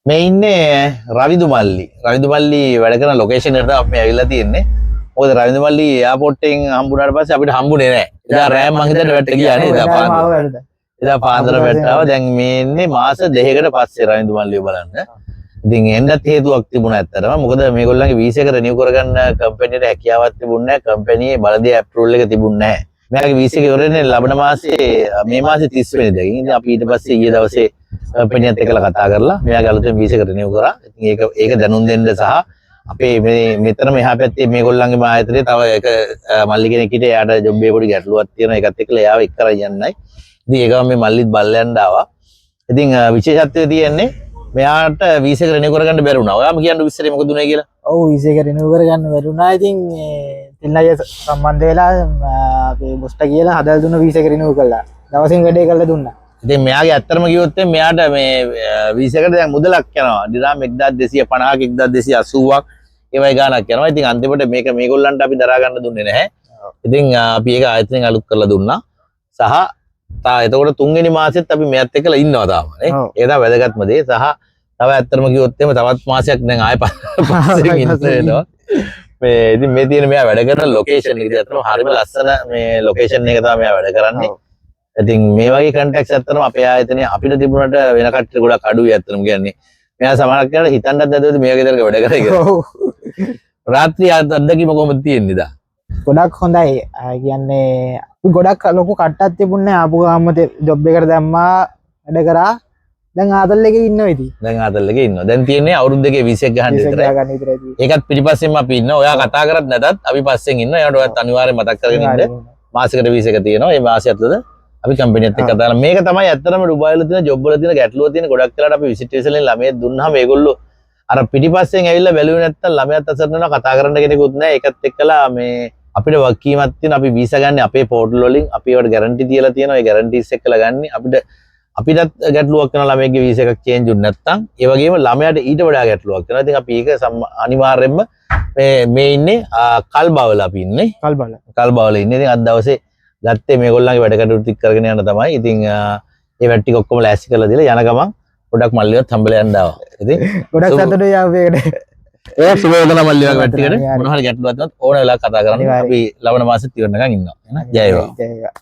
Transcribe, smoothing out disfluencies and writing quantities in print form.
මේ ඉන්නේ රවිදු මල්ලි. රවිදු මල්ලි වැඩ කරන ලොකේෂන් එකට අපි ඇවිල්ලා තියෙන්නේ. මොකද රවිදු මල්ලි එයාපෝට් එකෙන් හම්බුනාට පස්සේ අපිට හම්බුනේ නැහැ. එදා රෑම මං හිතන්නේ වැට්ට ගියා නේද? එදා පාන්දර වැට්ටාව. දැන් මේ ඉන්නේ මාස 2කට පස්සේ රවිදු මල්ලිව බලන්න. ඉතින් එන්නත් හේතුවක් තිබුණා ඇත්තටම. මොකද මේගොල්ලන්ගේ වීසා එක රිනිව් කරගන්න කම්පැනිට හැකියාවක් තිබුණේ නැහැ. කම්පැනියේ බලදී ඇප්‍රූවල් එක තිබුණේ නැහැ. මෙයාගේ වීසා එක ඉවරනේ ලබන මාසේ මේ මාසේ 30 වෙනිදා. ඉතින් අපි ඊට පස්සේ ඊයේ දවසේ කම්පැනියත් එක්කලා කතා කරලා මෙයාගේ අලුතෙන් වීසා එක රිනිව් කරා. ඉතින් ඒක දැනුම් දෙන්න සහ අපේ මෙතන මෙහා පැත්තේ මේගොල්ලන්ගේ ආයතනයේ තව එක මල්ලි කෙනෙක් හිටියේ. එයාට ජොබ් එකේ පොඩි ගැටලුවක් තියෙනවා. ඒකත් එක්කලා එයාව එක් කරලා යන්නයි. ඉතින් ඒකම මේ මල්ලිත් බල්ලයන්ට ආවා. ඉතින් විශේෂත්වය තියෙන්නේ මෙයාට වීසා එක රිනිව් කරගන්න බැරි වුණා. ඔයාම කියන්න විශ්සරේ මොකද උනේ කියලා? ඔව් වීසා එක රිනිව් කරගන්න බැරි වුණා. ඉතින් තිල්නය සම්බන්ධ වෙලා අපේ බොස්ට කියලා හදලා දුන්න වීසා එක රිනිව් කළා. දවසින් වැඩේ කරලා දුන්නා. ඉතින් මෙයාගේ ඇත්තටම කිව්වොත් මෙයාට මේ වීසා එකට දැන් මුදලක් යනවා. දිරාම් 1250ක් 1280ක් ඒවයි ගාණක් යනවා. ඉතින් අන්තිමට මේක මේගොල්ලන්ට අපි දරා ගන්න දුන්නේ නැහැ. ඉතින් අපි ඒක ආයතනයෙන් අලුත් කරලා දුන්නා. සහ එතකොට තුන්වෙනි මාසෙත් අපි මෙයත් එක්කලා ඉන්නවා තාම නේ. ඒක තමයි වැදගත්ම දේ. සහ තව ඇත්තටම කිව්වොත් තවත් මාසයක් දැන් ආයෙ පස්සෙන් ඉන්න වෙනවා. මේ ඉතින් මේ තියෙන මෙයා වැඩ කරන ලොකේෂන් එක ඇත්තටම හරිම ලස්සන මේ ලොකේෂන් එක තමයි මෙයා වැඩ කරන්නේ. ඉතින් මේ වගේ කන්ටැක්ට්ස් ඇත්තටම අපේ ආයතනයේ අපිට තිබුණාට වෙන කට්ටියට ගොඩක් අඩුයි ඇත්තටම කියන්නේ. මෙයා සමහරක් වෙලාවට හිතන්නත් නැතුව මේ වගේ දරක වැඩ කරා කියලා. රාත්‍රී අත්දැකීම කොහොමද තියෙන්නේ දා? ගොඩක් හොඳයි. කියන්නේ ගොඩක් ලොකු කට්ටක් තිබුණේ ආපු ගාම ජොබ් එකට දැම්මා වැඩ කරා. දැන් ආතල් එකේ ඉන්නවා ඉතින්. දැන් ආතල් එකේ ඉන්නවා. දැන් තියෙන්නේ අවුරුදු දෙකේ 20ක් ගහන්න විතරයි. ඒකත් පිටිපස්සෙන්ම අපි ඉන්නවා. ඔයා කතා කරත් නැතත් අපි පස්සෙන් ඉන්නවා. ඒකට ඔයත් අනිවාර්යෙන් මතක් කරගෙන ඉන්න. මාසෙකට 20ක තියෙනවා. මේ මාසෙත් අපි කම්පැනිත් එක්ක කතා කරලා මේක තමයි ඇත්තටම ඩුබායි වල තියෙන ජොබ් වල තියෙන ගැටලුව තියෙන ගොඩක් වෙලාවට අපි විසිට් වීසා වලින් ළමයෙක් දුන්නාම ඒගොල්ලෝ අර පිටිපස්සෙන් ඇවිල්ලා බැලුවේ නැත්තම් ළමයාත් අසරණ වෙනවා කතා කරන්න කෙනෙකුත් නැහැ. ඒකත් එක්කලා මේ අපිට වගකීමක් තියෙන අපි වීසා ගන්න අපේ පෝර්ටල් වලින් අපි ඒවට ගැරන්ටි දීලා තියෙනවා. ඒ ගැරන්ටිස් එක්කලා ගන්න අපිටත් ගැටලුවක් කරන ළමයෙක්ගේ වීසා එකක් චේන්ජ් වුනේ නැත්තම් ඒ වගේම ළමයාට ඊට වඩා ගැටලුවක් කරනවා. ඉතින් අපි ඒක අනිවාර්යයෙන්ම මේ ඉන්නේ කල්බවල අපි ඉන්නේ. කල්බවල ඉන්නේ. ඉතින් අද දවසේ ගත්තේ මේගොල්ලන්ගේ වැඩ කටයුතු ටික කරගෙන යන තමයි. ඉතින් ඒ වැඩ ටික ඔක්කොම ලෑස්ති කරලා දීලා යන ගමන් පොඩක් මල්ලිවත් හම්බෙලා යන්න ආවා. ඉතින් ගොඩක් සතුටුයි ආවේකට. ඒ සුබෝදනා මල්ලිවත් වැඩ ටිකට මොන හරි ගැටලුවක් නැත්නම් ඕන වෙලාවක කතා කරන්න. අපි ලබන මාසෙත් ඉවරනකන් ඉන්නවා. එහෙනම් ජය වේවා.